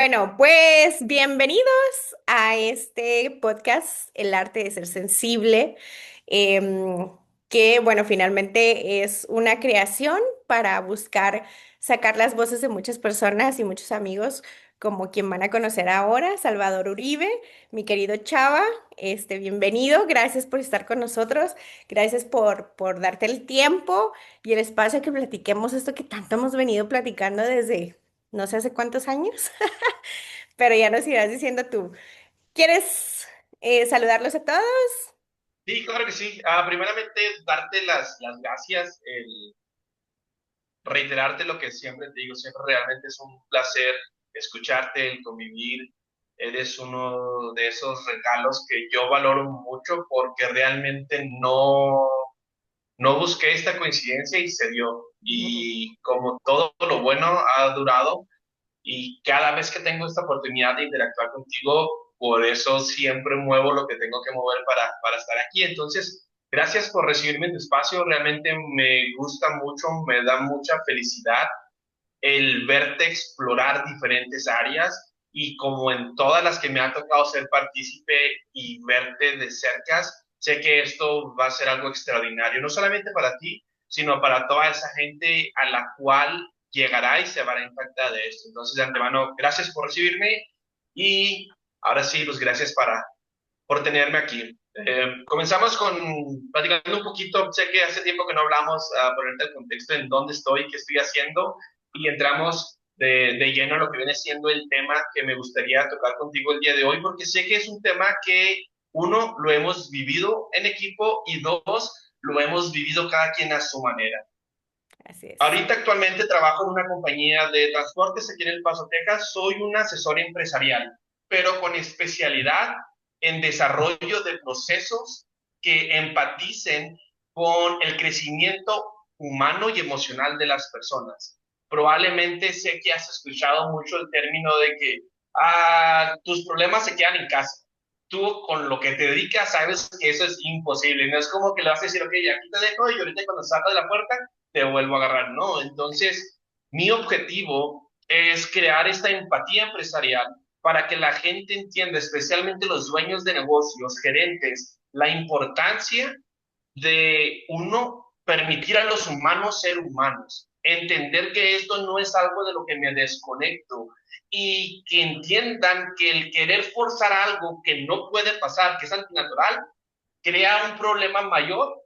Bueno, pues bienvenidos a este podcast, El arte de ser sensible, em, que bueno, finalmente es una creación para buscar sacar las voces de muchas personas y muchos amigos, como quien van a conocer ahora, Salvador Uribe, mi querido Chava, bienvenido, gracias por estar con nosotros, gracias por darte el tiempo y el espacio que platiquemos esto que tanto hemos venido platicando desde no sé hace cuántos años. Pero ya nos irás diciendo tú. ¿Quieres saludarlos a todos? Sí, claro que sí. Primeramente, darte las gracias, reiterarte lo que siempre te digo, siempre realmente es un placer escucharte, el convivir. Eres uno de esos regalos que yo valoro mucho porque realmente no busqué esta coincidencia y se dio. Y como todo lo bueno ha durado, y cada vez que tengo esta oportunidad de interactuar contigo, por eso siempre muevo lo que tengo que mover para estar aquí. Entonces, gracias por recibirme en tu espacio. Realmente me gusta mucho, me da mucha felicidad el verte explorar diferentes áreas y como en todas las que me ha tocado ser partícipe y verte de cerca, sé que esto va a ser algo extraordinario, no solamente para ti, sino para toda esa gente a la cual llegará y se verá impactada de esto. Entonces, de antemano, gracias por recibirme y ahora sí, pues gracias por tenerme aquí. Comenzamos con platicando un poquito, sé que hace tiempo que no hablamos, ponerte el contexto en dónde estoy, qué estoy haciendo, y entramos de lleno a lo que viene siendo el tema que me gustaría tocar contigo el día de hoy, porque sé que es un tema que, uno, lo hemos vivido en equipo y dos, lo hemos vivido cada quien a su manera. Así es. Ahorita actualmente trabajo en una compañía de transportes aquí en El Paso, Texas. Soy un asesor empresarial, pero con especialidad en desarrollo de procesos que empaticen con el crecimiento humano y emocional de las personas. Probablemente sé que has escuchado mucho el término de que tus problemas se quedan en casa. Tú con lo que te dedicas sabes que eso es imposible. No es como que le vas a decir, ok, aquí te dejo y ahorita cuando salga de la puerta te vuelvo a agarrar. No, entonces mi objetivo es crear esta empatía empresarial para que la gente entienda, especialmente los dueños de negocios, gerentes, la importancia de uno permitir a los humanos ser humanos, entender que esto no es algo de lo que me desconecto y que entiendan que el querer forzar algo que no puede pasar, que es antinatural, crea un problema mayor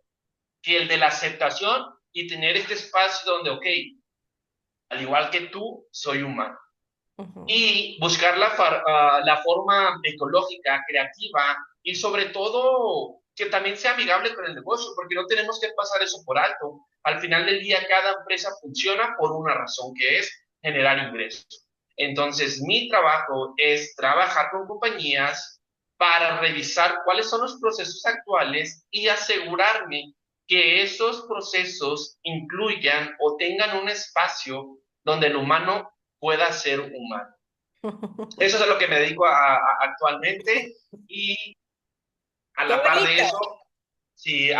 que el de la aceptación y tener este espacio donde, ok, al igual que tú, soy humano. Ujú. Y buscar la forma ecológica, creativa y sobre todo que también sea amigable con el negocio, porque no tenemos que pasar eso por alto. Al final del día, cada empresa funciona por una razón, que es generar ingresos. Entonces, mi trabajo es trabajar con compañías para revisar cuáles son los procesos actuales y asegurarme que esos procesos incluyan o tengan un espacio donde el humano pueda ser humano. Eso es a lo que me dedico actualmente y a Qué la par de bonito. eso, sí,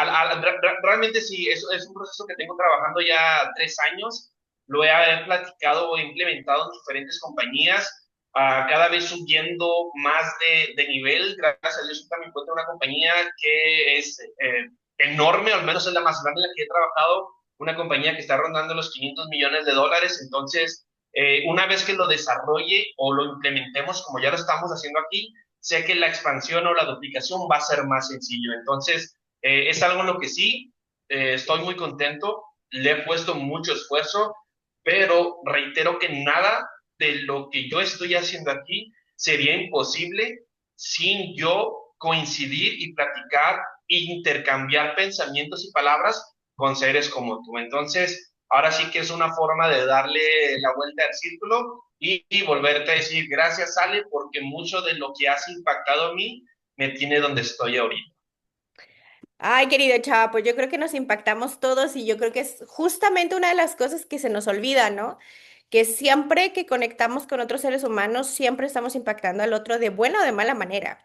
realmente sí, eso es un proceso que tengo trabajando ya 3 años. Lo he platicado o implementado en diferentes compañías, cada vez subiendo más de nivel. Gracias a Dios, también encuentro una compañía que es enorme, al menos es la más grande en la que he trabajado, una compañía que está rondando los $500 millones. Entonces, una vez que lo desarrolle o lo implementemos, como ya lo estamos haciendo aquí, sé que la expansión o la duplicación va a ser más sencillo. Entonces, es algo en lo que sí estoy muy contento, le he puesto mucho esfuerzo, pero reitero que nada de lo que yo estoy haciendo aquí sería imposible sin yo coincidir y platicar e intercambiar pensamientos y palabras con seres como tú. Entonces, ahora sí que es una forma de darle la vuelta al círculo y volverte a decir gracias, Ale, porque mucho de lo que has impactado a mí me tiene donde estoy ahorita. Ay, querido Chava, pues yo creo que nos impactamos todos y yo creo que es justamente una de las cosas que se nos olvida, ¿no? Que siempre que conectamos con otros seres humanos, siempre estamos impactando al otro de buena o de mala manera.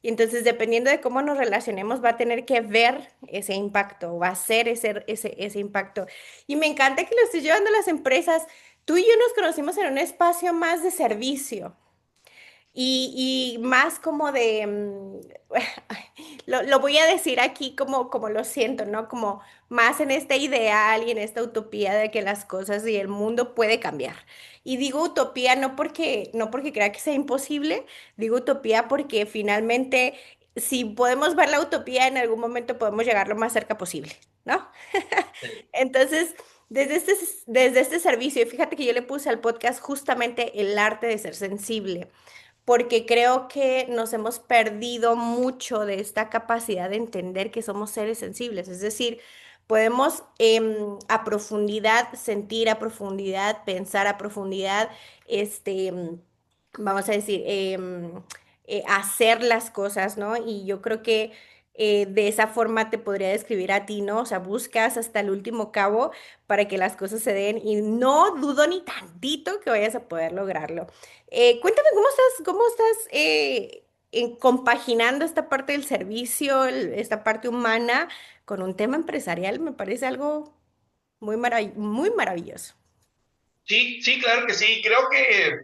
Y entonces, dependiendo de cómo nos relacionemos, va a tener que ver ese impacto, va a ser ese impacto. Y me encanta que lo estés llevando a las empresas. Tú y yo nos conocimos en un espacio más de servicio. y más como de, lo voy a decir aquí como lo siento, ¿no? Como más en este ideal y en esta utopía de que las cosas y el mundo puede cambiar. Y digo utopía no porque crea que sea imposible, digo utopía porque finalmente si podemos ver la utopía en algún momento podemos llegar lo más cerca posible, ¿no? Entonces, desde este servicio, y fíjate que yo le puse al podcast justamente el arte de ser sensible, porque creo que nos hemos perdido mucho de esta capacidad de entender que somos seres sensibles. Es decir, podemos a profundidad sentir, a profundidad pensar, a profundidad, vamos a decir, hacer las cosas, ¿no? Y yo creo que de esa forma te podría describir a ti, ¿no? O sea, buscas hasta el último cabo para que las cosas se den y no dudo ni tantito que vayas a poder lograrlo. Cuéntame cómo estás compaginando esta parte del servicio, esta parte humana con un tema empresarial. Me parece algo muy maravilloso. Sí, sí, claro que sí. Creo que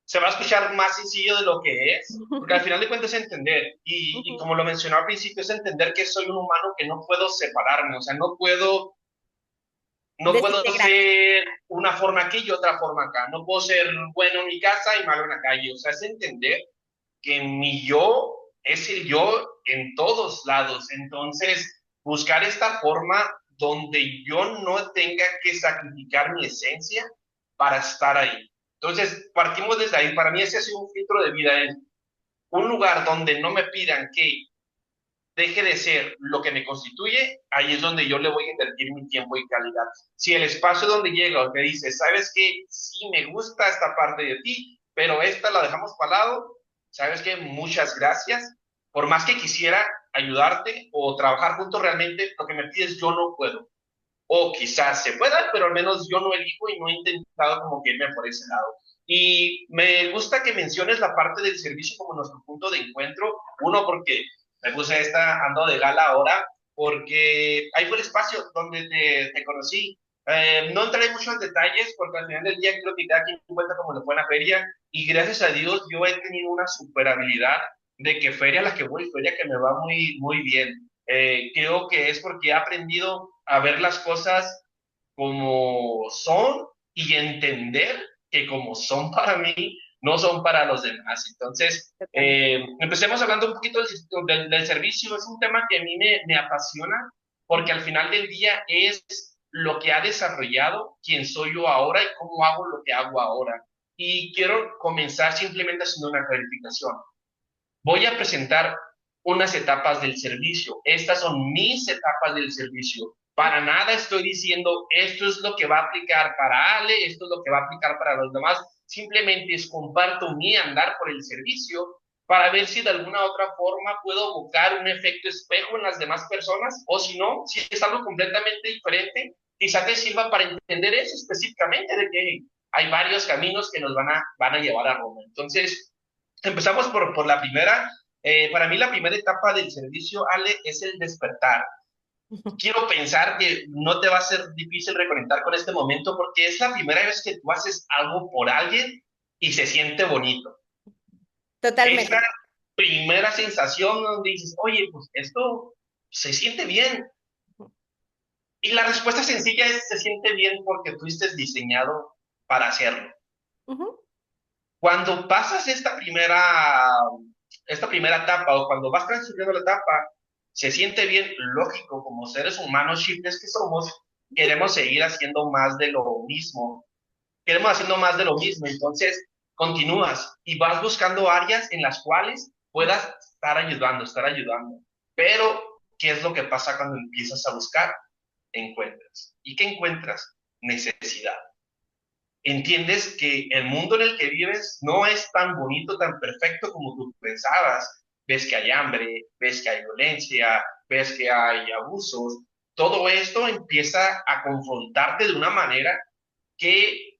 se va a escuchar más sencillo de lo que es, porque al final de cuentas es entender, y Ujú. como lo mencioné al principio, es entender que soy un humano que no puedo separarme, o sea, no puedo Desintegrar. ser una forma aquí y otra forma acá, no puedo ser bueno en mi casa y malo en la calle, o sea, es entender que mi yo es el yo en todos lados, entonces buscar esta forma donde yo no tenga que sacrificar mi esencia para estar ahí. Entonces, partimos desde ahí. Para mí ese ha sido un filtro de vida, es un lugar donde no me pidan que deje de ser lo que me constituye, ahí es donde yo le voy a invertir mi tiempo y calidad. Si el espacio donde llega o te dice, sabes que sí me gusta esta parte de ti, pero esta la dejamos para lado, sabes que muchas gracias. Por más que quisiera ayudarte o trabajar juntos, realmente lo que me pides yo no puedo. O quizás se pueda, pero al menos yo no elijo y no he intentado como que irme por ese lado. Y me gusta que menciones la parte del servicio como nuestro punto de encuentro. Uno, porque me puse esta, ando de gala ahora, porque ahí fue el espacio donde te conocí. No entraré mucho en detalles porque al final del día creo que cada quien cuenta como le fue en la feria y gracias a Dios yo he tenido una super habilidad de que feria a la que voy, feria que me va muy, muy bien. Creo que es porque he aprendido a ver las cosas como son y entender que como son para mí, no son para los demás. Entonces, Totalmente. empecemos hablando un poquito del servicio. Es un tema que a mí me apasiona porque al final del día es lo que ha desarrollado quién soy yo ahora y cómo hago lo que hago ahora. Y quiero comenzar simplemente haciendo una clarificación. Voy a presentar unas etapas del servicio. Estas son mis etapas del servicio. Para nada estoy diciendo esto es lo que va a aplicar para Ale, esto es lo que va a aplicar para los demás. Simplemente es comparto mi andar por el servicio para ver si de alguna otra forma puedo buscar un efecto espejo en las demás personas o si no, si es algo completamente diferente, quizá te sirva para entender eso específicamente de que hay varios caminos que nos van a llevar a Roma. Entonces, empezamos por la primera. Para mí la primera etapa del servicio, Ale, es el despertar. Quiero pensar que no te va a ser difícil reconectar con este momento porque es la primera vez que tú haces algo por alguien y se siente bonito. Esa Totalmente. primera sensación donde dices, oye, pues esto se siente bien. Y la respuesta sencilla es, se siente bien porque fuiste diseñado para hacerlo. Ujú, Cuando pasas esta primera etapa o cuando vas transcurriendo la etapa, se siente bien, lógico, como seres humanos simples que somos, queremos seguir haciendo más de lo mismo, queremos haciendo más de lo mismo, entonces continúas y vas buscando áreas en las cuales puedas estar ayudando. Pero, ¿qué es lo que pasa cuando empiezas a buscar? Encuentras. ¿Y qué encuentras? Necesidad. Entiendes que el mundo en el que vives no es tan bonito, tan perfecto como tú pensabas. Ves que hay hambre, ves que hay violencia, ves que hay abusos. Todo esto empieza a confrontarte de una manera que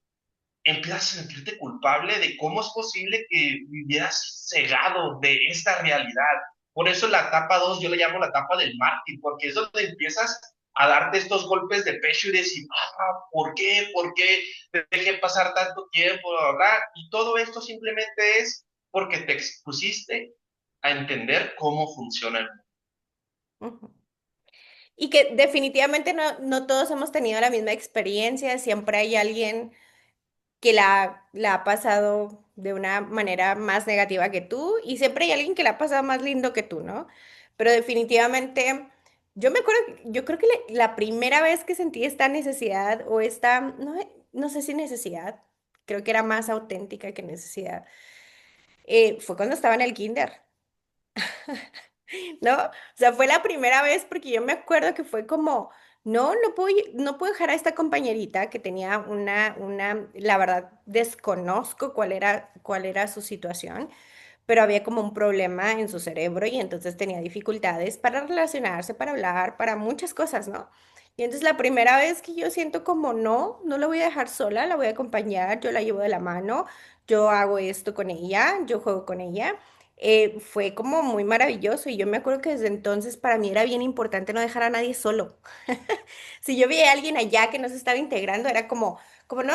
empiezas a sentirte culpable de cómo es posible que vivieras cegado de esta realidad. Por eso la etapa 2 yo le llamo la etapa del mártir, porque es donde empiezas a darte estos golpes de pecho y decir, ¿por qué? ¿Por qué dejé pasar tanto tiempo? Bla, bla, bla? Y todo esto simplemente es porque te expusiste a entender cómo funciona el mundo. Ujú. Y que definitivamente no todos hemos tenido la misma experiencia, siempre hay alguien que la ha pasado de una manera más negativa que tú y siempre hay alguien que la ha pasado más lindo que tú, ¿no? Pero definitivamente, yo me acuerdo, yo creo que la primera vez que sentí esta necesidad o esta, no sé si necesidad, creo que era más auténtica que necesidad, fue cuando estaba en el kinder. ¿No? O sea, fue la primera vez porque yo me acuerdo que fue como, no puedo dejar a esta compañerita que tenía la verdad, desconozco cuál era su situación, pero había como un problema en su cerebro y entonces tenía dificultades para relacionarse, para hablar, para muchas cosas, ¿no? Y entonces la primera vez que yo siento como no la voy a dejar sola, la voy a acompañar, yo la llevo de la mano, yo hago esto con ella, yo juego con ella. Fue como muy maravilloso y yo me acuerdo que desde entonces para mí era bien importante no dejar a nadie solo. Si yo veía a alguien allá que no se estaba integrando, era como, no,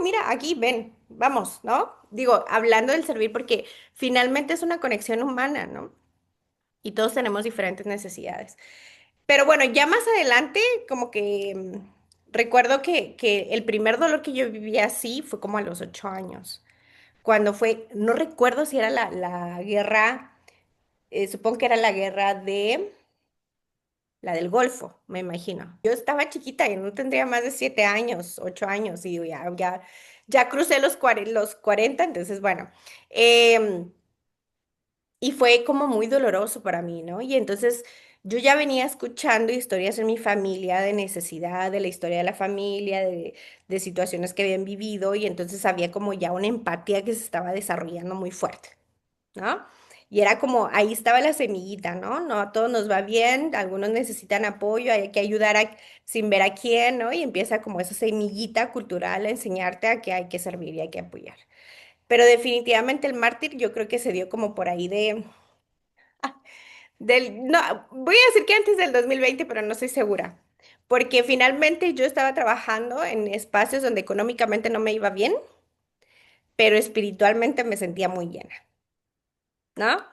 mira, aquí, ven, vamos, ¿no? Digo, hablando del servir, porque finalmente es una conexión humana, ¿no? Y todos tenemos diferentes necesidades. Pero bueno, ya más adelante, como que recuerdo que el primer dolor que yo viví así fue como a los 8 años, cuando fue, no recuerdo si era la guerra, supongo que era la guerra de la del Golfo, me imagino. Yo estaba chiquita y no tendría más de 7 años, 8 años, y ya crucé los 40, entonces bueno. em, y fue como muy doloroso para mí, ¿no? Y entonces yo ya venía escuchando historias en mi familia de necesidad, de la historia de la familia, de situaciones que habían vivido, y entonces había como ya una empatía que se estaba desarrollando muy fuerte. ¿No? Y era como, ahí estaba la semillita, ¿no? No a todos nos va bien, algunos necesitan apoyo, hay que ayudar sin ver a quién, ¿no? Y empieza como esa semillita cultural a enseñarte a que hay que servir y hay que apoyar. Pero definitivamente el mártir yo creo que se dio como por ahí no, voy a decir que antes del 2020, pero no estoy segura. Porque finalmente yo estaba trabajando en espacios donde económicamente no me iba bien, pero espiritualmente me sentía muy llena. ¿No?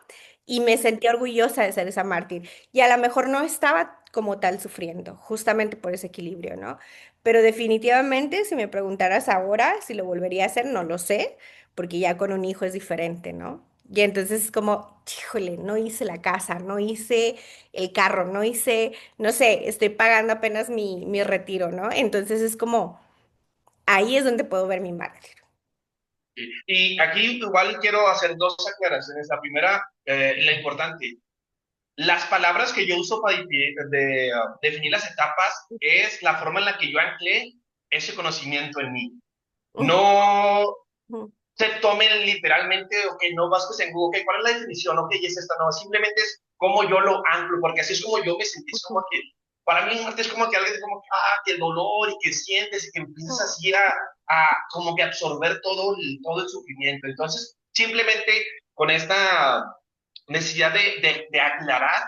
Y me sentí orgullosa de ser esa mártir. Y a lo mejor no estaba como tal sufriendo, justamente por ese equilibrio, ¿no? Pero definitivamente, si me preguntaras ahora si lo volvería a hacer, no lo sé, porque ya con un hijo es diferente, ¿no? Y entonces es como, híjole, no hice la casa, no hice el carro, no hice, no sé, estoy pagando apenas mi retiro, ¿no? Entonces es como, ahí es donde puedo ver mi mártir. Y aquí igual quiero hacer dos aclaraciones. La primera, la importante, las palabras que yo uso para definir las etapas es la forma en la que yo anclé ese conocimiento en mí. Ujú, No ujú, se tomen literalmente, ok, no busques en Google, ok, ¿cuál es la definición? Ok, es esta, no, simplemente es como yo lo anclo, porque así es como yo me sentí, es como ujú, que, para mí es como que alguien, como que, que el dolor y que sientes y que empiezas ujú, así como que absorber todo el sufrimiento. Entonces, simplemente con esta necesidad de aclarar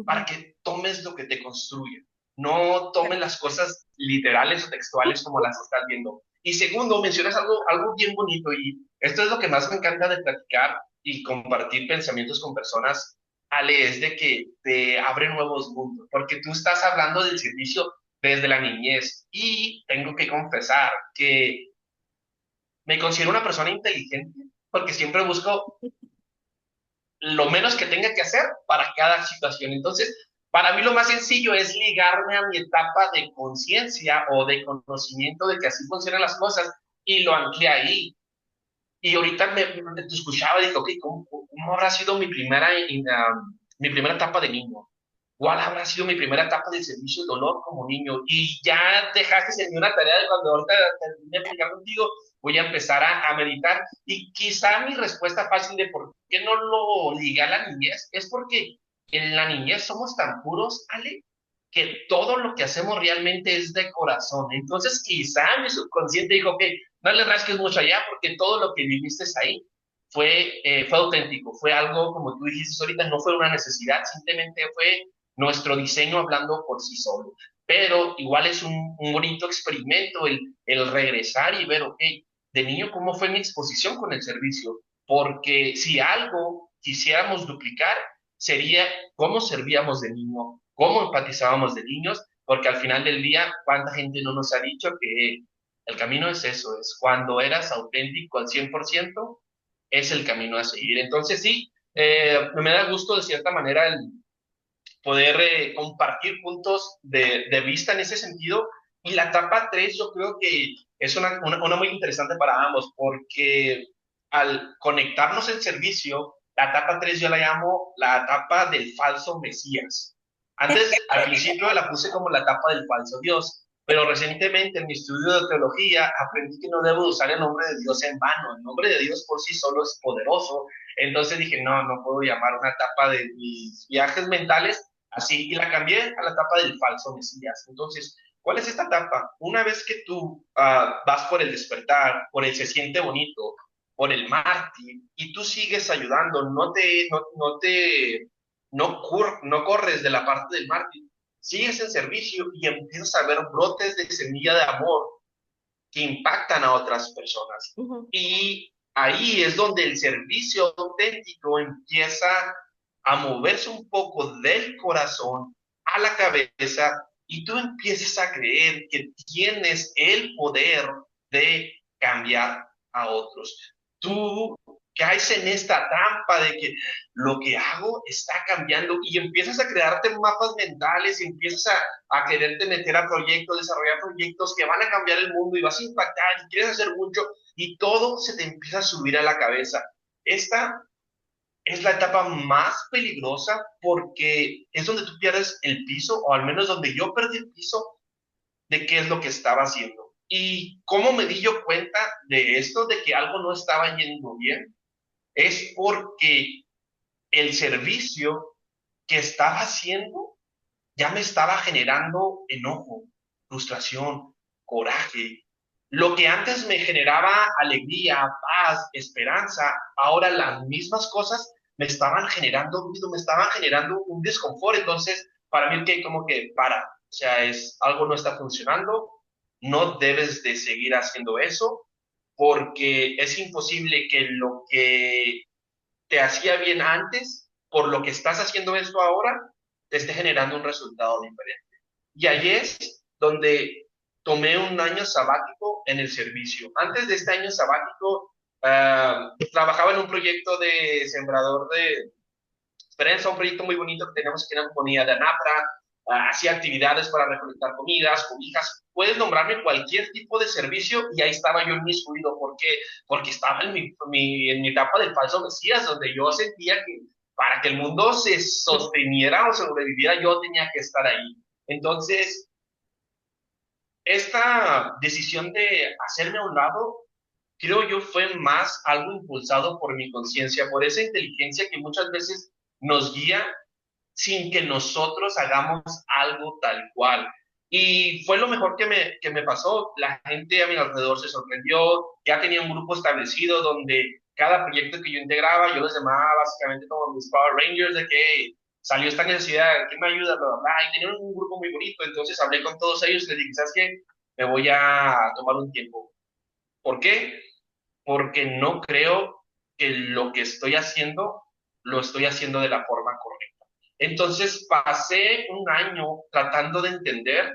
para ujú. que tomes lo que te construye, no tomes las cosas literales o textuales como las estás viendo. Y segundo, mencionas algo bien bonito y esto es lo que más me encanta de platicar y compartir pensamientos con personas, Ale, es de que te abre nuevos mundos, porque tú estás hablando del servicio desde la niñez y tengo que confesar que me considero una persona inteligente porque siempre busco lo menos que tenga que hacer para cada situación. Entonces, para mí lo más sencillo es ligarme a mi etapa de conciencia o de conocimiento de que así funcionan las cosas y lo anclé ahí. Y ahorita te escuchaba y dije, ok, ¿cómo habrá sido mi primera etapa de niño? ¿Cuál habrá sido mi primera etapa de servicio y dolor como niño? Y ya dejaste en mí una tarea de cuando ahorita terminé de platicar contigo, voy a empezar a meditar. Y quizá mi respuesta fácil de por qué no lo liga a la niñez es porque en la niñez somos tan puros, Ale, que todo lo que hacemos realmente es de corazón. Entonces, quizá mi subconsciente dijo, ok, no le rasques mucho allá porque todo lo que viviste ahí fue auténtico, fue algo, como tú dijiste ahorita, no fue una necesidad, simplemente fue nuestro diseño hablando por sí solo. pero igual es un bonito experimento el regresar y ver, ok, de niño, ¿cómo fue mi exposición con el servicio? Porque si algo quisiéramos duplicar, sería cómo servíamos de niño, cómo empatizábamos de niños, porque al final del día, ¿cuánta gente no nos ha dicho que el camino es eso? Es cuando eras auténtico al 100% es el camino a seguir. Entonces sí, me da gusto de cierta manera el poder compartir puntos de vista en ese sentido. Y la etapa 3 yo creo que es una muy interesante para ambos, porque al conectarnos en servicio, la etapa 3 yo la llamo la etapa del falso Mesías. Antes, al principio la puse como la etapa del falso Dios, pero recientemente en mi estudio de teología aprendí que no debo usar el nombre de Dios en vano. El nombre de Dios por sí solo es poderoso. Entonces dije, no, no puedo llamar una etapa de mis viajes mentales así, y la cambié a la etapa del falso Mesías. Entonces, ¿cuál es esta etapa? Una vez que tú vas por el despertar, por el se siente bonito, por el mártir, y tú sigues ayudando, no corres de la parte del mártir, sigues en servicio y empiezas a ver brotes de semilla de amor que impactan a otras personas. Ujú, Y ahí es donde el servicio auténtico empieza a moverse un poco del corazón a la cabeza y tú empiezas a creer que tienes el poder de cambiar a otros. Tú caes en esta trampa de que lo que hago está cambiando y empiezas a crearte mapas mentales y empiezas a quererte meter a proyectos, desarrollar proyectos que van a cambiar el mundo y vas a impactar y quieres hacer mucho y todo se te empieza a subir a la cabeza. Esta es la etapa más peligrosa porque es donde tú pierdes el piso, o al menos donde yo perdí el piso de qué es lo que estaba haciendo. ¿Y cómo me di yo cuenta de esto, de que algo no estaba yendo bien? Es porque el servicio que estaba haciendo ya me estaba generando enojo, frustración, coraje. Lo que antes me generaba alegría, paz, esperanza, ahora las mismas cosas me estaban generando ruido, me estaban generando un desconfort. Entonces, para mí que como que para, o sea, es algo no está funcionando, no debes de seguir haciendo eso porque es imposible que lo que te hacía bien antes, por lo que estás haciendo esto ahora, te esté generando un resultado diferente. Y ahí es donde tomé un año sabático en el servicio. Antes de este año sabático, trabajaba en un proyecto de sembrador de esperanza, un proyecto muy bonito que tenemos aquí en la comunidad de Anapra. Hacía actividades para recolectar comidas, cobijas, puedes nombrarme cualquier tipo de servicio y ahí estaba yo inmiscuido. ¿Por qué? Porque estaba en mi etapa del falso Mesías, donde yo sentía que para que el mundo se sosteniera o sobreviviera, yo tenía que estar ahí. Entonces, esta decisión de hacerme a un lado, creo yo, fue más algo impulsado por mi conciencia, por esa inteligencia que muchas veces nos guía sin que nosotros hagamos algo tal cual. Y fue lo mejor que me pasó. La gente a mi alrededor se sorprendió, ya tenía un grupo establecido donde cada proyecto que yo integraba, yo los llamaba básicamente como mis Power Rangers, de que salió esta necesidad, ¿quién me ayuda? Bla, bla, bla. Y tenían un grupo muy bonito, entonces hablé con todos ellos y les dije, ¿sabes qué? Me voy a tomar un tiempo. ¿Por qué? Porque no creo que lo que estoy haciendo lo estoy haciendo de la forma correcta. Entonces pasé un año tratando de entender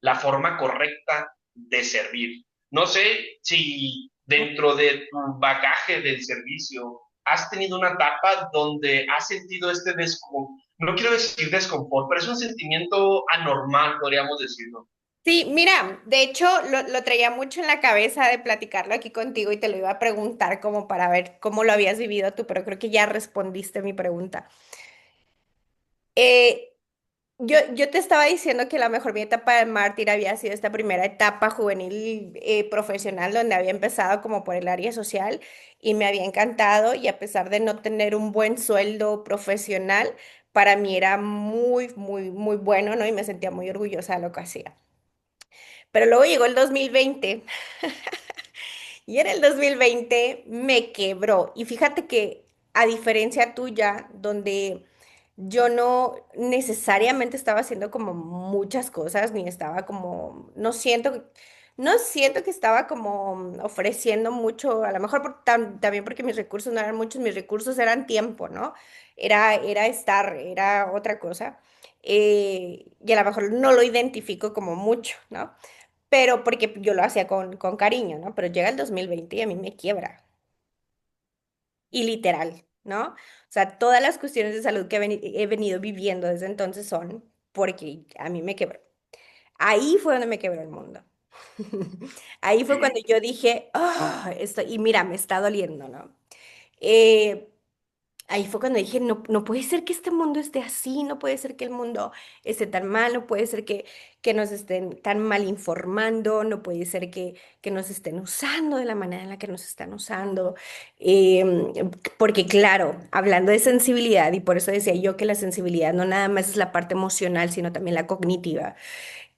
la forma correcta de servir. No sé si dentro de tu bagaje del servicio has tenido una etapa donde has sentido este desconfort, no quiero decir desconfort, pero es un sentimiento anormal, podríamos decirlo. sí, mira, de hecho lo traía mucho en la cabeza de platicarlo aquí contigo y te lo iba a preguntar como para ver cómo lo habías vivido tú, pero creo que ya respondiste mi pregunta. Eh, yo te estaba diciendo que la mejor mi etapa de mártir había sido esta primera etapa juvenil profesional donde había empezado como por el área social y me había encantado y a pesar de no tener un buen sueldo profesional, para mí era muy, muy, muy bueno, ¿no? Y me sentía muy orgullosa de lo que hacía. Pero luego llegó el 2020 y en el 2020 me quebró. Y fíjate que a diferencia tuya, donde yo no necesariamente estaba haciendo como muchas cosas, ni estaba como, no siento que estaba como ofreciendo mucho, a lo mejor también porque mis recursos no eran muchos, mis recursos eran tiempo, ¿no? Era estar, era otra cosa. Y a lo mejor no lo identifico como mucho, ¿no? Pero porque yo lo hacía con cariño, ¿no? Pero llega el 2020 y a mí me quiebra. Y literal, ¿no? O sea, todas las cuestiones de salud que he venido viviendo desde entonces son porque a mí me quebró. Ahí fue donde me quebró el mundo. Ahí fue cuando Sí, yo dije, ah, esto, y mira, me está doliendo, ¿no? Eh, Ahí fue cuando dije, no, no puede ser que este mundo esté así, no puede ser que el mundo esté tan mal, no puede ser que nos estén tan mal informando, no puede ser que nos estén usando de la manera en la que nos están usando. Porque claro, hablando de sensibilidad, y por eso decía yo que la sensibilidad no nada más es la parte emocional, sino también la cognitiva,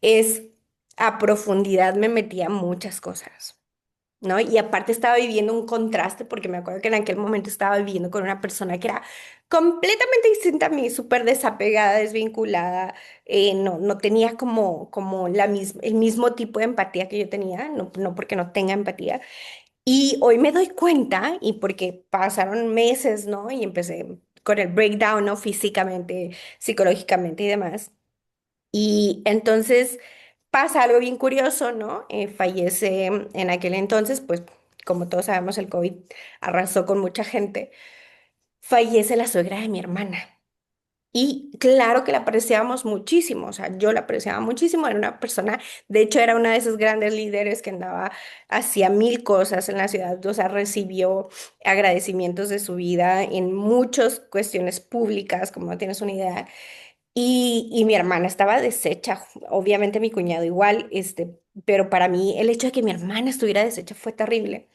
es a profundidad me metía muchas cosas. ¿No? Y aparte estaba viviendo un contraste porque me acuerdo que en aquel momento estaba viviendo con una persona que era completamente distinta a mí, súper desapegada, desvinculada, no tenía como el mismo tipo de empatía que yo tenía, no porque no tenga empatía. Y hoy me doy cuenta, y porque pasaron meses, ¿no? Y empecé con el breakdown, ¿no? Físicamente, psicológicamente y demás. Y entonces pasa algo bien curioso, ¿no? Fallece en aquel entonces, pues como todos sabemos, el COVID arrasó con mucha gente. Fallece la suegra de mi hermana. Y claro que la apreciábamos muchísimo, o sea, yo la apreciaba muchísimo, era una persona, de hecho era una de esos grandes líderes que andaba, hacía mil cosas en la ciudad, o sea, recibió agradecimientos de su vida en muchas cuestiones públicas, como no tienes una idea. Y mi hermana estaba deshecha, obviamente mi cuñado igual, pero para mí el hecho de que mi hermana estuviera deshecha fue terrible.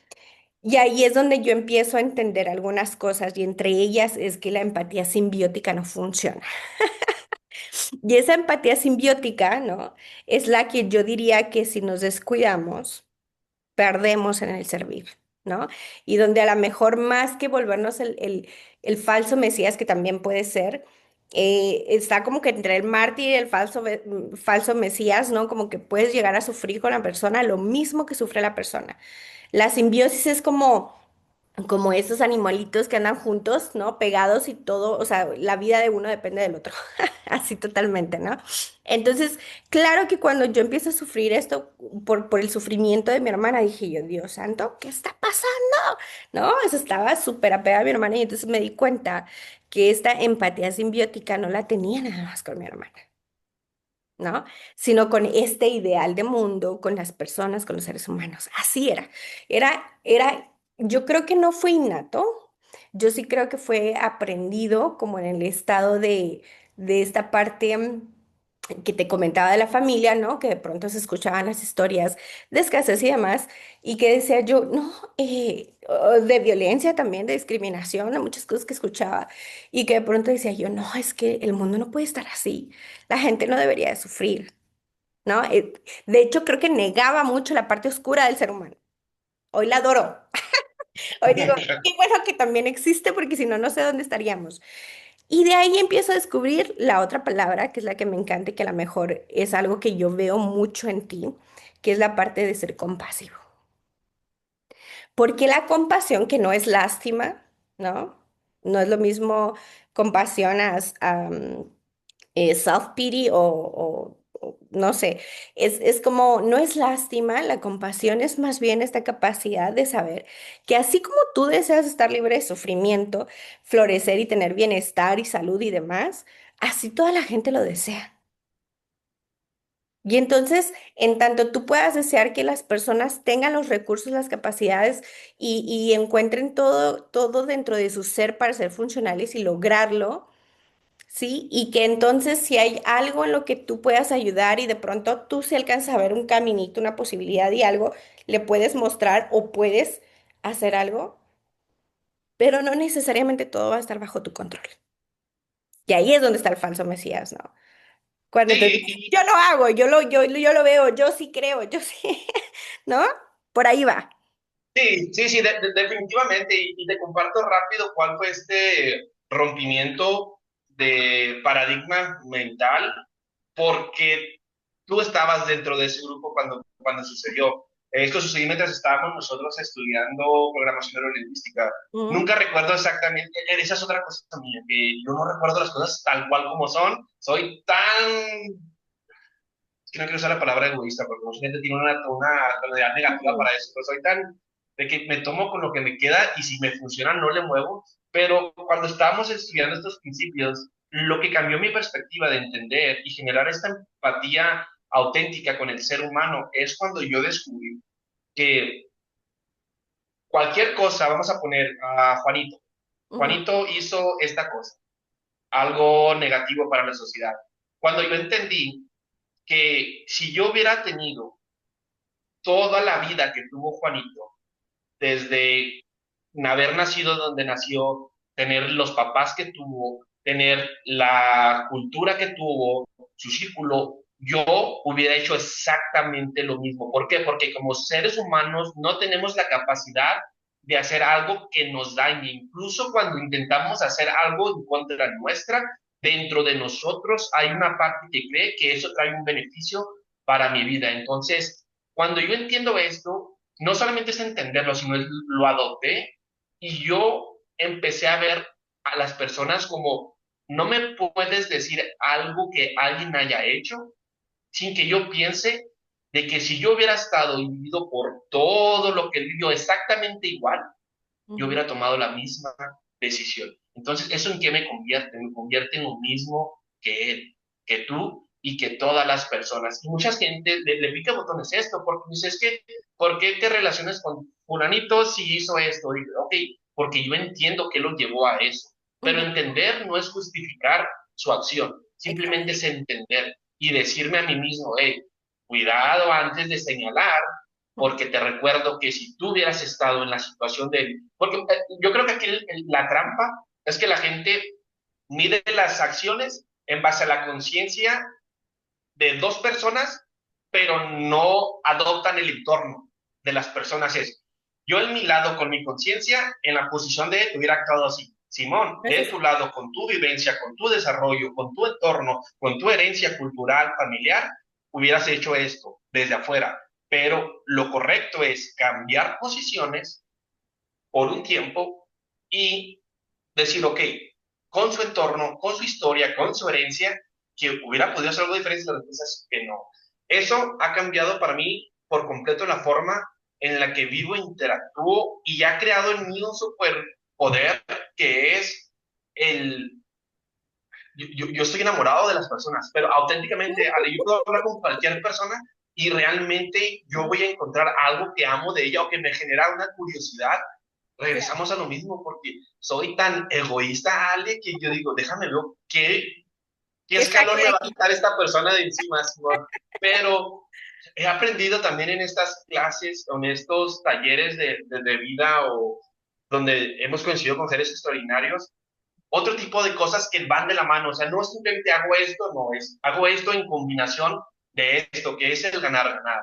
Y ahí es donde yo empiezo a entender algunas cosas y entre ellas es que la empatía simbiótica no funciona. Y esa empatía simbiótica, ¿no? Es la que yo diría que si nos descuidamos, perdemos en el servir, ¿no? Y donde a lo mejor más que volvernos el falso Mesías, que también puede ser, está como que entre el mártir y el falso Mesías, ¿no? Como que puedes llegar a sufrir con la persona lo mismo que sufre la persona. La simbiosis es como esos animalitos que andan juntos, ¿no? Pegados y todo, o sea, la vida de uno depende del otro, así totalmente, ¿no? Entonces, claro que cuando yo empiezo a sufrir esto por el sufrimiento de mi hermana, dije yo, Dios santo, ¿qué está pasando? ¿No? Eso estaba súper apegada a mi hermana y entonces me di cuenta que esta empatía simbiótica no la tenía nada más con mi hermana. ¿No? Sino con este ideal de mundo, con las personas, con los seres humanos. Así era. Yo creo que no fue innato, yo sí creo que fue aprendido como en el estado de esta parte que te comentaba de la familia, ¿no? Que de pronto se escuchaban las historias de escasez y demás, y que decía yo, no, de violencia también, de discriminación, de muchas cosas que escuchaba, y que de pronto decía yo, no, es que el mundo no puede estar así. La gente no debería de sufrir, ¿no? De hecho, creo que negaba mucho la parte oscura del ser humano. Hoy la adoro. Hoy digo, qué bueno que también existe porque si no, no sé dónde estaríamos. Y de ahí empiezo a descubrir la otra palabra, que es la que me encanta y que a lo mejor es algo que yo veo mucho en ti, que es la parte de ser compasivo. Porque la compasión, que no es lástima, ¿no? No es lo mismo compasión self-pity o no sé, es como, no es lástima, la compasión es más bien esta capacidad de saber que así como tú deseas estar libre de sufrimiento, florecer y tener bienestar y salud y demás, así toda la gente lo desea. Y entonces, en tanto tú puedas desear que las personas tengan los recursos, las capacidades y encuentren todo dentro de su ser para ser funcionales y lograrlo, ¿sí? Y que entonces si hay algo en lo que tú puedas ayudar y de pronto tú si alcanzas a ver un caminito, una posibilidad y algo, le puedes mostrar o puedes hacer algo, pero no necesariamente todo va a estar bajo tu control. Y ahí es donde está el falso Mesías, ¿no? Cuando te dice, sí, yo lo hago, yo lo veo, yo sí creo, yo sí, ¿no? Por ahí va. sí, definitivamente. Y te comparto rápido cuál fue este rompimiento de paradigma mental porque tú estabas dentro de ese grupo cuando sucedió. Esto sucedió mientras estábamos nosotros estudiando programación neurolingüística. Ujú, Nunca recuerdo exactamente, esa es otra cosa mía, que yo no recuerdo las cosas tal cual como son. Soy tan, es que no quiero usar la palabra egoísta, porque mucha gente tiene una tonalidad negativa ujú, para eso, pero soy tan de que me tomo con lo que me queda y si me funciona no le muevo. Pero cuando estábamos estudiando estos principios, lo que cambió mi perspectiva de entender y generar esta empatía auténtica con el ser humano es cuando yo descubrí que cualquier cosa, vamos a poner a Juanito, ujú, Juanito hizo esta cosa, algo negativo para la sociedad. Cuando yo entendí que si yo hubiera tenido toda la vida que tuvo Juanito, desde haber nacido donde nació, tener los papás que tuvo, tener la cultura que tuvo, su círculo, yo hubiera hecho exactamente lo mismo. ¿Por qué? Porque como seres humanos no tenemos la capacidad de hacer algo que nos dañe. Incluso cuando intentamos hacer algo en contra nuestra, dentro de nosotros hay una parte que cree que eso trae un beneficio para mi vida. Entonces, cuando yo entiendo esto, no solamente es entenderlo, sino lo adopté y yo empecé a ver a las personas como, no me puedes decir algo que alguien haya hecho sin que yo piense de que si yo hubiera estado y vivido por todo lo que él vivió exactamente igual, yo ujú. hubiera tomado la misma decisión. Entonces, ¿eso en qué me convierte? Me convierte en lo mismo que él, que tú y que todas las personas. Y mucha gente le pica botones esto, porque dice, es que, ¿por qué te relacionas con fulanito si hizo esto? Y, ok, porque yo entiendo que lo llevó a eso. Pero Ujú, entender no es justificar su acción, simplemente exacto. es entender y decirme a mí mismo, hey, cuidado antes de señalar, Ujú, porque te recuerdo que si tú hubieras estado en la situación de él, porque yo creo que aquí la trampa es que la gente mide las acciones en base a la conciencia de dos personas, pero no adoptan el entorno de las personas. Es, yo en mi lado con mi conciencia, en la posición de él, hubiera actuado así. Simón, de gracias. tu lado, con tu vivencia, con tu desarrollo, con tu entorno, con tu herencia cultural, familiar, hubieras hecho esto desde afuera. Pero lo correcto es cambiar posiciones por un tiempo y decir, ok, con su entorno, con su historia, con su herencia, que hubiera podido hacer algo diferente, la respuesta es que no. Eso ha cambiado para mí por completo la forma en la que vivo, interactúo y ha creado en mí un superpoder que es el... Yo estoy enamorado de las personas, pero auténticamente, Ale, yo puedo hablar con cualquier persona y realmente yo voy a encontrar algo que amo de ella o que me genera una curiosidad. Claro. Regresamos a lo mismo porque soy tan egoísta, Ale, que yo digo, déjame ver qué ¿Qué saqué escalón me de va a aquí? quitar esta persona de encima, Simón. Pero he aprendido también en estas clases, en estos talleres de vida o donde hemos coincidido con seres extraordinarios, otro tipo de cosas que van de la mano. O sea, no es simplemente hago esto, no es, hago esto en combinación de esto, que es el ganar, ganar.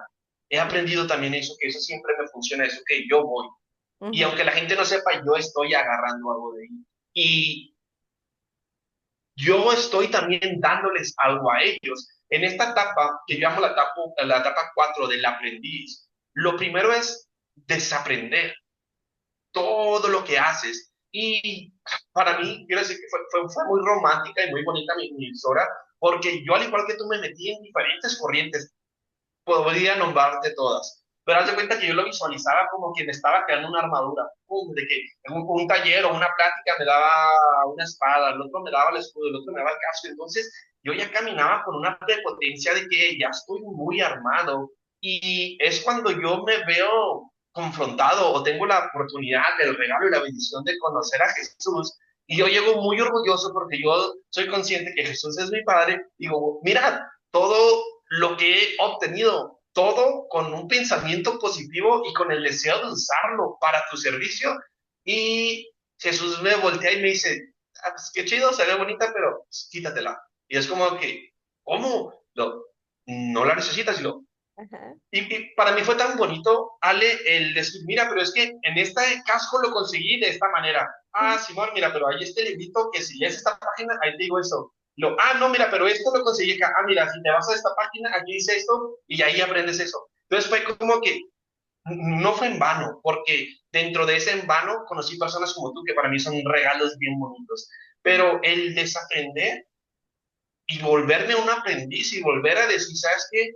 He aprendido también eso, que eso siempre me funciona, eso que yo voy. Y Ujú, aunque la gente no sepa, yo estoy agarrando algo de ahí. Y yo estoy también dándoles algo a ellos. En esta etapa, que yo llamo la etapa 4 del aprendiz, lo primero es desaprender todo lo que haces. Y para mí, quiero decir que fue muy romántica y muy bonita mi historia, porque yo, al igual que tú, me metí en diferentes corrientes, podría nombrarte todas. Pero haz de cuenta que yo lo visualizaba como quien estaba creando una armadura, ¡pum! De que un taller o una plática me daba una espada, el otro me daba el escudo, el otro me daba el casco. Entonces yo ya caminaba con una prepotencia de que ya estoy muy armado. Y es cuando yo me veo confrontado o tengo la oportunidad del regalo y la bendición de conocer a Jesús. Y yo llego muy orgulloso porque yo soy consciente que Jesús es mi Padre. Digo, mira, todo lo que he obtenido, todo con un pensamiento positivo y con el deseo de usarlo para tu servicio. Y Jesús me voltea y me dice, ah, pues qué chido, se ve bonita, pero pues, quítatela. Y es como que, ¿cómo? No la necesitas. Y lo, Ajá. Y para mí fue tan bonito, Ale, el decir, mira, pero es que en este casco lo conseguí de esta manera. Ah, Ujú. Simón, mira, pero hay este librito que si lees esta página, ahí te digo eso. No, mira, pero esto lo conseguí acá. Ah, mira, si te vas a esta página, aquí dice esto y ahí aprendes eso. Entonces fue como que no fue en vano, porque dentro de ese en vano conocí personas como tú que para mí son regalos bien bonitos. Pero el desaprender y volverme un aprendiz y volver a decir, ¿sabes qué?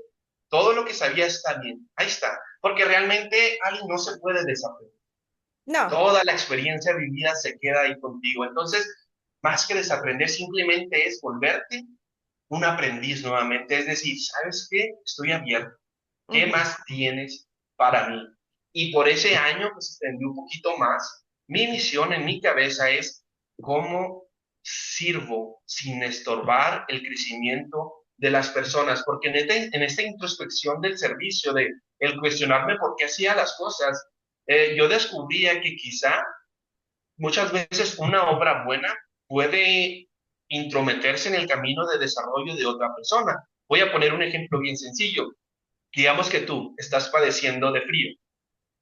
Todo lo que sabía está bien, ahí está, porque realmente alguien no se puede desaprender. No. Toda la experiencia vivida se queda ahí contigo. Entonces, más que desaprender, simplemente es volverte un aprendiz nuevamente. Es decir, ¿sabes qué? Estoy abierto. ¿Qué Ujú, más tienes para mí? Y por ese año, pues extendí un poquito más. Mi misión en mi cabeza es cómo sirvo sin estorbar el crecimiento de las personas, porque en esta introspección del servicio, de el cuestionarme por qué hacía las cosas, yo descubría que quizá muchas veces una obra buena puede intrometerse en el camino de desarrollo de otra persona. Voy a poner un ejemplo bien sencillo. Digamos que tú estás padeciendo de frío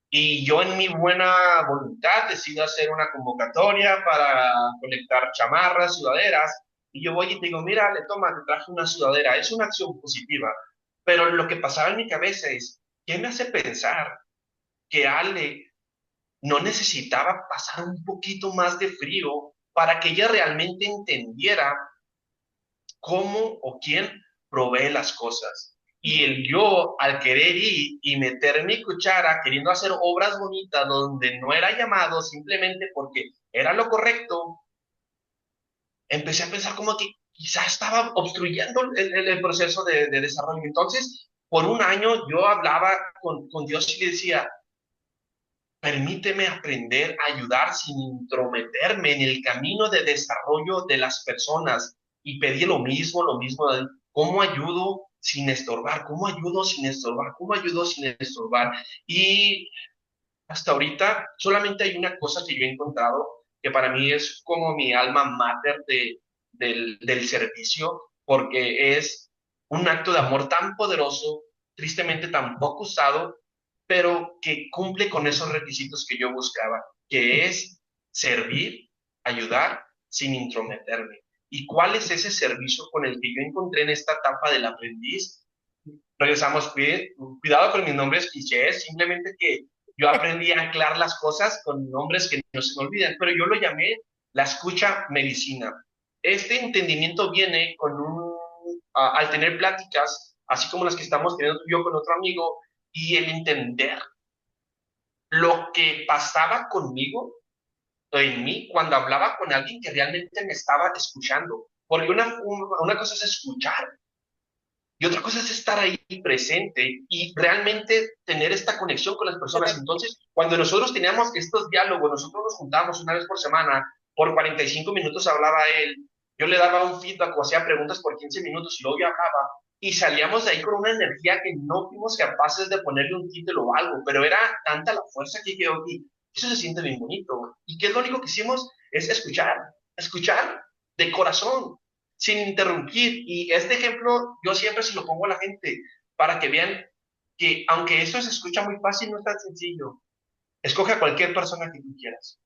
y yo en mi buena voluntad decido hacer una convocatoria para conectar chamarras, sudaderas, y yo voy y te digo, mira, le toma, te traje una sudadera, es una acción positiva, pero lo que pasaba en mi cabeza es, ¿qué me hace pensar que Ale no necesitaba pasar un poquito más de frío para que ella realmente entendiera cómo o quién provee las cosas? Y el yo, al querer ir y meter mi cuchara, queriendo hacer obras bonitas donde no era llamado simplemente porque era lo correcto, empecé a pensar como que quizás estaba obstruyendo el proceso de desarrollo. Entonces, por un año yo hablaba con Dios y le decía, permíteme aprender a ayudar sin intrometerme en el camino de desarrollo de las personas. Y pedí lo mismo, de cómo ayudo sin estorbar, cómo ayudo sin estorbar, cómo ayudo sin estorbar. Y hasta ahorita solamente hay una cosa que yo he encontrado que para mí es como mi alma mater del servicio, porque es un acto de amor tan poderoso, tristemente tan poco usado, pero que cumple con esos requisitos que yo buscaba, que es servir, ayudar sin intrometerme. ¿Y cuál es ese servicio con el que yo encontré en esta etapa del aprendiz? Regresamos, cuidado con mis nombres clichés, simplemente que yo aprendí a anclar las cosas con nombres que no se me olvidan, pero yo lo llamé la escucha medicina. Este entendimiento viene al tener pláticas, así como las que estamos teniendo tú y yo con otro amigo, y el entender lo que pasaba conmigo, en mí, cuando hablaba con alguien que realmente me estaba escuchando. Porque una cosa es escuchar y otra cosa es estar ahí presente y realmente tener esta conexión con las personas. total- Entonces, cuando nosotros teníamos estos diálogos, nosotros nos juntamos una vez por semana, por 45 minutos hablaba él, yo le daba un feedback o hacía preguntas por 15 minutos y luego yo hablaba y salíamos de ahí con una energía que no fuimos capaces de ponerle un título o algo, pero era tanta la fuerza que quedó aquí. Eso se siente bien bonito. ¿Y qué es lo único que hicimos? Es escuchar de corazón sin interrumpir. Y este ejemplo yo siempre se lo pongo a la gente para que vean que aunque esto se escucha muy fácil, no es tan sencillo. Escoge a cualquier persona que tú quieras.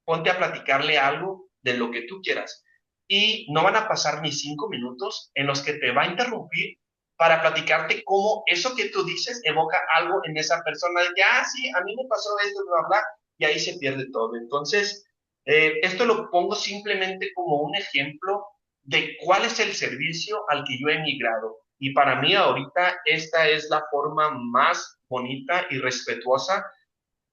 Ponte a platicarle algo de lo que tú quieras. Y no van a pasar ni 5 minutos en los que te va a interrumpir para platicarte cómo eso que tú dices evoca algo en esa persona de que, sí, a mí me pasó esto, bla, bla, y ahí se pierde todo. Entonces, esto lo pongo simplemente como un ejemplo de cuál es el servicio al que yo he migrado. Y para mí ahorita esta es la forma más bonita y respetuosa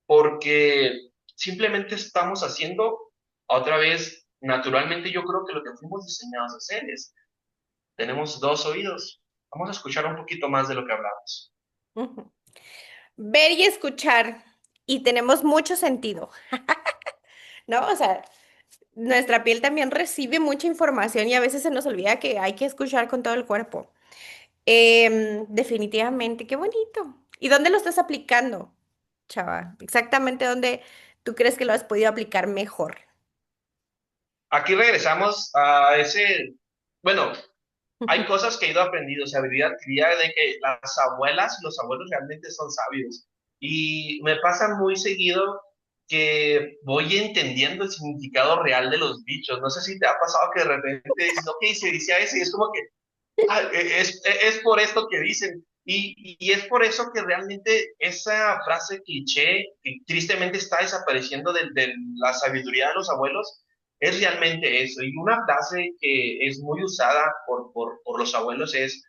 porque simplemente estamos haciendo otra vez, naturalmente yo creo que lo que fuimos diseñados a hacer es, tenemos dos oídos, vamos a escuchar un poquito más de lo que hablamos. ujú. Ver y escuchar, y tenemos mucho sentido, ¿no? O sea, nuestra piel también recibe mucha información y a veces se nos olvida que hay que escuchar con todo el cuerpo. Definitivamente, qué bonito. ¿Y dónde lo estás aplicando, chava? Exactamente dónde tú crees que lo has podido aplicar mejor. Aquí regresamos a ese, bueno, hay cosas que he ido aprendiendo, sabiduría adquirida de que las abuelas y los abuelos realmente son sabios. Y me pasa muy seguido que voy entendiendo el significado real de los dichos. No sé si te ha pasado que de repente dices, ok, se dice eso y es como que es por esto que dicen. Y es por eso que realmente esa frase cliché, que tristemente está desapareciendo de la sabiduría de los abuelos, es realmente eso. Y una frase que es muy usada por los abuelos es,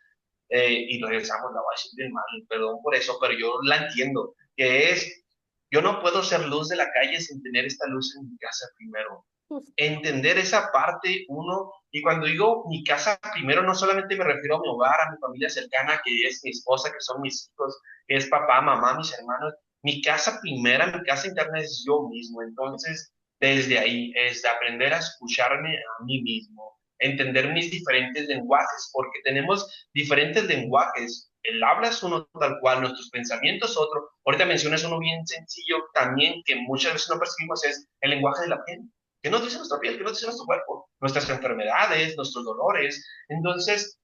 y regresamos, la voy a decir bien mal, perdón por eso, pero yo la entiendo, que es, yo no puedo ser luz de la calle sin tener esta luz en mi casa primero. Entender esa parte, uno, y cuando digo mi casa primero, no solamente me refiero a mi hogar, a mi familia cercana, que es mi esposa, que son mis hijos, que es papá, mamá, mis hermanos, mi casa primera, mi casa interna es yo mismo. Entonces, desde ahí, es aprender a escucharme a mí mismo, entender mis diferentes lenguajes, porque tenemos diferentes lenguajes. El habla es uno tal cual, nuestros pensamientos otro. Ahorita mencionas uno bien sencillo también que muchas veces no percibimos, es el lenguaje de la piel. ¿Qué nos dice nuestra piel? ¿Qué nos dice nuestro cuerpo? Nuestras enfermedades, nuestros dolores. Entonces,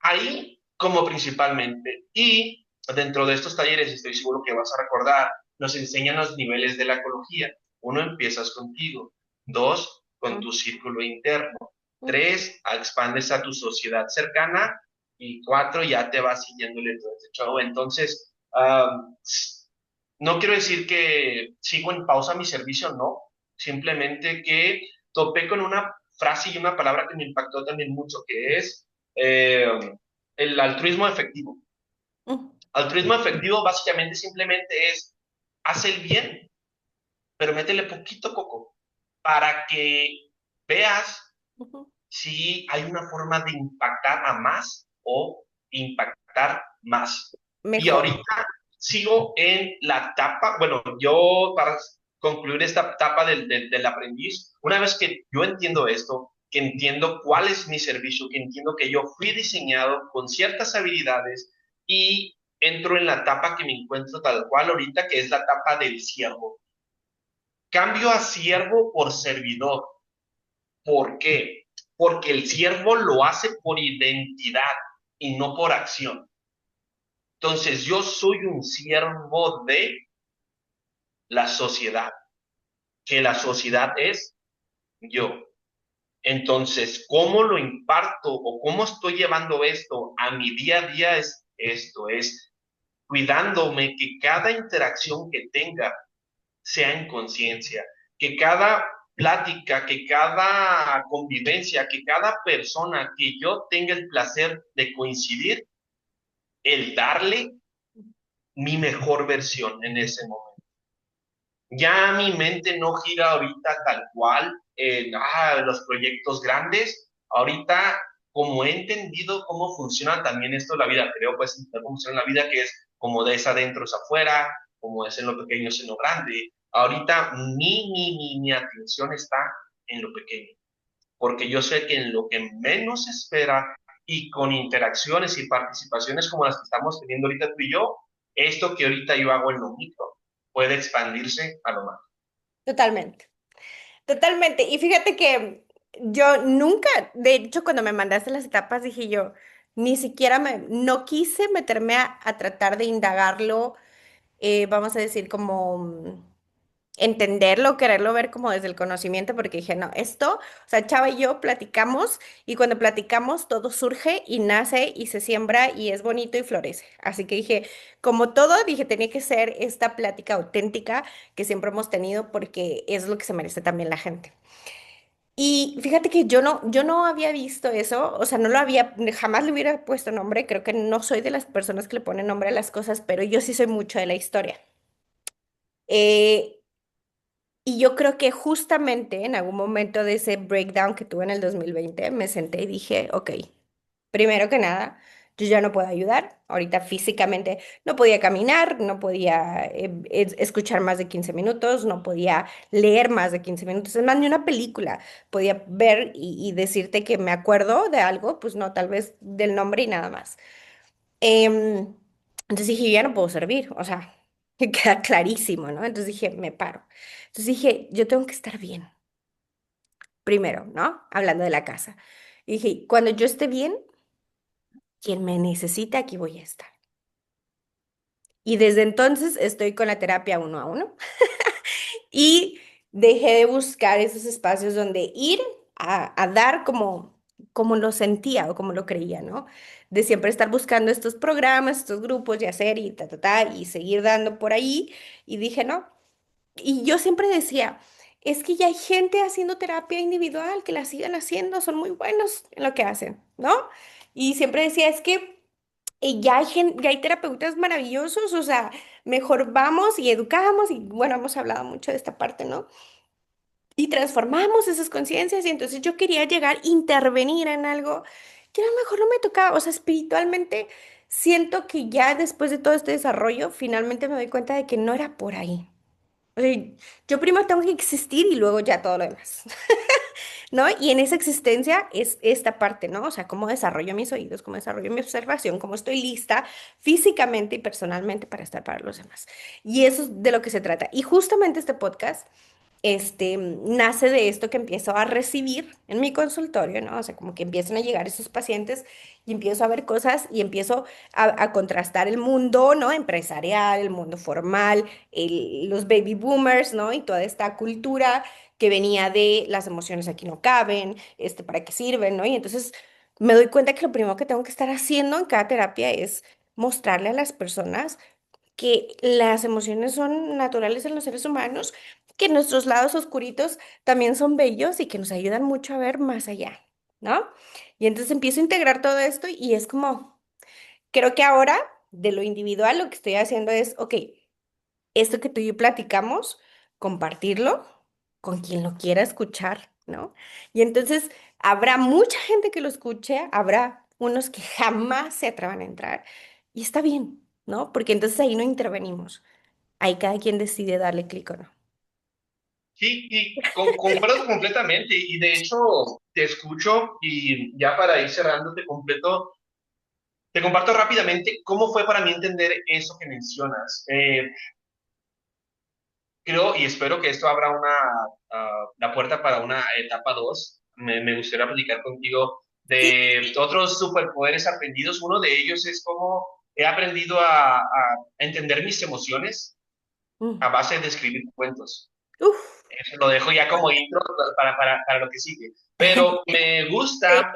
ahí como principalmente. Y dentro de estos talleres, estoy seguro que vas a recordar, nos enseñan los niveles de la ecología. Uno, empiezas contigo. Dos, con tu círculo interno. Tres, expandes a tu sociedad cercana. Y cuatro, ya te vas siguiéndole todo este show. Entonces, no quiero decir que sigo en pausa mi servicio, no. Simplemente que topé con una frase y una palabra que me impactó también mucho, que es eh, el altruismo efectivo. Altruismo efectivo básicamente simplemente es, haz el bien, pero métele poquito coco para que veas si hay una forma de impactar a más o impactar más. Y Mejor. ahorita sigo en la etapa, bueno, yo para concluir esta etapa del aprendiz, una vez que yo entiendo esto, que entiendo cuál es mi servicio, que entiendo que yo fui diseñado con ciertas habilidades y entro en la etapa que me encuentro tal cual ahorita, que es la etapa del siervo. Cambio a siervo por servidor. ¿Por qué? Porque el siervo lo hace por identidad y no por acción. Entonces, yo soy un siervo de la sociedad, que la sociedad es yo. Entonces, ¿cómo lo imparto o cómo estoy llevando esto a mi día a día? Es esto, es cuidándome que cada interacción que tenga sea en conciencia, que cada plática, que cada convivencia, que cada persona que yo tenga el placer de coincidir, el darle mi mejor versión en ese momento. Ya mi mente no gira ahorita tal cual en los proyectos grandes. Ahorita, como he entendido cómo funciona también esto la vida, creo pues cómo funciona la vida, que es como de es adentro es afuera, como es en lo pequeño es en lo grande. Ahorita mi atención está en lo pequeño, porque yo sé que en lo que menos se espera y con interacciones y participaciones como las que estamos teniendo ahorita tú y yo, esto que ahorita yo hago en lo micro puede expandirse a lo más. Totalmente. Totalmente. Y fíjate que yo nunca, de hecho, cuando me mandaste las etapas, dije yo, ni siquiera no quise meterme a tratar de indagarlo, vamos a decir, como entenderlo, quererlo ver como desde el conocimiento, porque dije, no, esto, o sea, Chava y yo platicamos y cuando platicamos todo surge y nace y se siembra y es bonito y florece. Así que dije, como todo, dije, tenía que ser esta plática auténtica que siempre hemos tenido porque es lo que se merece también la gente. Y fíjate que yo no había visto eso, o sea, no lo había, jamás le hubiera puesto nombre, creo que no soy de las personas que le ponen nombre a las cosas, pero yo sí soy mucho de la historia. Eh, y yo creo que justamente en algún momento de ese breakdown que tuve en el 2020 me senté y dije, ok, primero que nada, yo ya no puedo ayudar. Ahorita físicamente no podía caminar, no podía escuchar más de 15 minutos, no podía leer más de 15 minutos. Es más, ni una película podía ver y decirte que me acuerdo de algo, pues no, tal vez del nombre y nada más. Em, entonces dije, yo ya no puedo servir, o sea, que queda clarísimo, ¿no? Entonces dije, me paro. Entonces dije, yo tengo que estar bien, primero, ¿no? Hablando de la casa. Y dije, cuando yo esté bien, quien me necesita, aquí voy a estar. Y desde entonces estoy con la terapia uno a uno y dejé de buscar esos espacios donde ir a dar como lo sentía o como lo creía, ¿no? De siempre estar buscando estos programas, estos grupos y hacer y y seguir dando por ahí. Y dije, no. Y yo siempre decía, es que ya hay gente haciendo terapia individual, que la sigan haciendo, son muy buenos en lo que hacen, ¿no? Y siempre decía, es que ya hay ya hay terapeutas maravillosos, o sea, mejor vamos y educamos, y bueno, hemos hablado mucho de esta parte, ¿no? Y transformamos esas conciencias, y entonces yo quería llegar, intervenir en algo que a lo mejor no me tocaba, o sea, espiritualmente siento que ya después de todo este desarrollo, finalmente me doy cuenta de que no era por ahí. O sea, yo primero tengo que existir y luego ya todo lo demás, ¿no? Y en esa existencia es esta parte, ¿no? O sea, cómo desarrollo mis oídos, cómo desarrollo mi observación, cómo estoy lista físicamente y personalmente para estar para los demás. Y eso es de lo que se trata. Y justamente este podcast nace de esto que empiezo a recibir en mi consultorio, ¿no? O sea, como que empiezan a llegar esos pacientes y empiezo a ver cosas y empiezo a contrastar el mundo, ¿no? Empresarial, el mundo formal, los baby boomers, ¿no? Y toda esta cultura que venía de las emociones aquí no caben, ¿para qué sirven, ¿no? Y entonces me doy cuenta que lo primero que tengo que estar haciendo en cada terapia es mostrarle a las personas que las emociones son naturales en los seres humanos, que nuestros lados oscuritos también son bellos y que nos ayudan mucho a ver más allá, ¿no? Y entonces empiezo a integrar todo esto y es como, creo que ahora de lo individual lo que estoy haciendo es, ok, esto que tú y yo platicamos, compartirlo con quien lo quiera escuchar, ¿no? Y entonces habrá mucha gente que lo escuche, habrá unos que jamás se atrevan a entrar y está bien, ¿no? Porque entonces ahí no intervenimos, ahí cada quien decide darle clic o no. Sí, y concuerdo completamente. Y de hecho, te escucho y ya para ir cerrando, te comparto rápidamente cómo fue para mí entender eso que mencionas. Creo y espero que esto abra la puerta para una etapa 2. Me gustaría platicar contigo Sí. de otros superpoderes aprendidos. Uno de ellos es cómo he aprendido a entender mis emociones a Mm. base de escribir cuentos. Uf. Eso lo dejo ya como intro para lo que sigue. Pero me gusta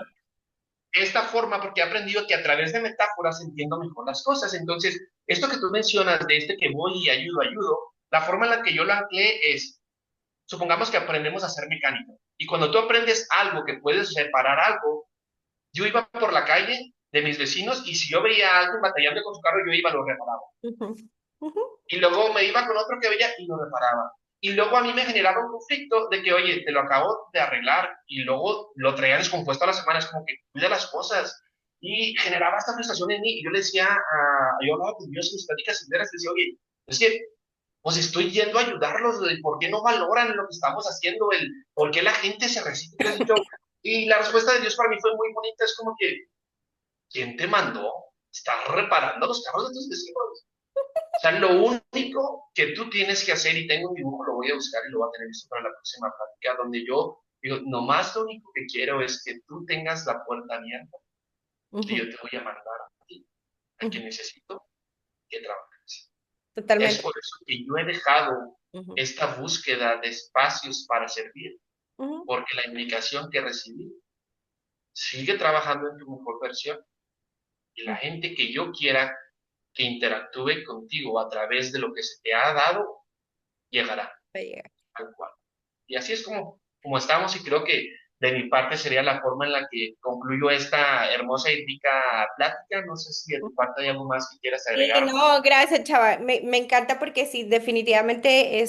Sí. esta forma porque he aprendido que a través de metáforas entiendo mejor las cosas. Entonces, esto que tú mencionas de este que voy y ayudo, la forma en la que yo lo anclé es, supongamos que aprendemos a ser mecánico. Y cuando tú aprendes algo, que puedes reparar algo, yo iba por la calle de mis vecinos y si yo veía a alguien batallando con su carro, yo iba y lo reparaba. Ujú, ujú, Y luego me iba con otro que veía y lo reparaba. Y luego a mí me generaba un conflicto de que, oye, te lo acabo de arreglar y luego lo traía descompuesto a las semanas, como que cuida las cosas. Y generaba esta frustración en mí. Y yo le decía, yo hablaba con Dios en mis pláticas sinceras, decía, oye, es que pues estoy yendo a ayudarlos, ¿por qué no valoran lo que estamos haciendo? ¿Por qué la gente se resiste? Y la respuesta de Dios para mí fue muy bonita, es como que, ¿quién te mandó? Estás reparando los carros de tus vecinos. O sea, lo único que tú tienes que hacer, y tengo un dibujo, lo voy a buscar y lo voy a tener listo para la próxima práctica, donde yo digo, nomás lo único que quiero es que tú tengas la puerta abierta y yo ujú, te voy a mandar a ti, a ujú. quien necesito que trabajes. Es Totalmente. por eso que yo he dejado Ujú, esta búsqueda de espacios para servir, ujú, porque la indicación que recibí sigue trabajando en tu mejor versión y la ujú. gente que yo quiera que interactúe contigo a través de lo que se te ha dado, llegará Va a llegar. tal cual. Y así es como estamos y creo que de mi parte sería la forma en la que concluyo esta hermosa y rica plática. No sé si de tu parte hay algo más que quieras Sí, agregar. no, gracias, Chava. Me encanta porque sí, definitivamente,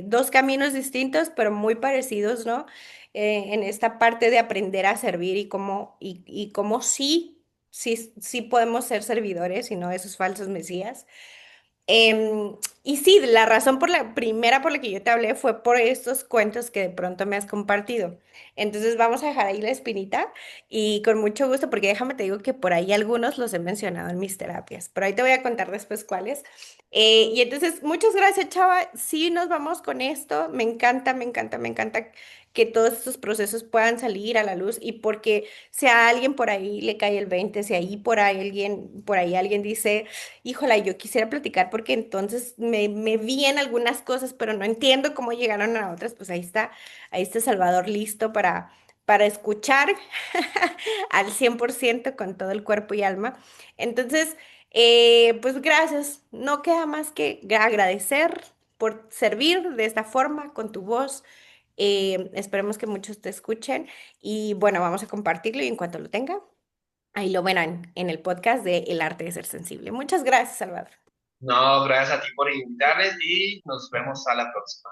dos caminos distintos, pero muy parecidos, ¿no? En esta parte de aprender a servir y cómo sí podemos ser servidores y no esos falsos mesías. Y sí, la razón por la primera por la que yo te hablé fue por estos cuentos que de pronto me has compartido. Entonces vamos a dejar ahí la espinita y con mucho gusto, porque déjame te digo que por ahí algunos los he mencionado en mis terapias, pero ahí te voy a contar después cuáles. Y entonces, muchas gracias, Chava. Sí, nos vamos con esto. Me encanta, me encanta, me encanta que todos estos procesos puedan salir a la luz y porque si a alguien por ahí le cae el 20, si ahí por ahí alguien dice híjola, yo quisiera platicar porque entonces me vi en algunas cosas, pero no entiendo cómo llegaron a otras. Pues ahí está Salvador listo para escuchar al 100% con todo el cuerpo y alma. Entonces, pues gracias. No queda más que agradecer por servir de esta forma con tu voz. Esperemos que muchos te escuchen y bueno, vamos a compartirlo y en cuanto lo tenga, ahí lo verán en el podcast de El arte de ser sensible. Muchas gracias, Salvador. No, gracias a ti por invitarles y nos vemos a la próxima.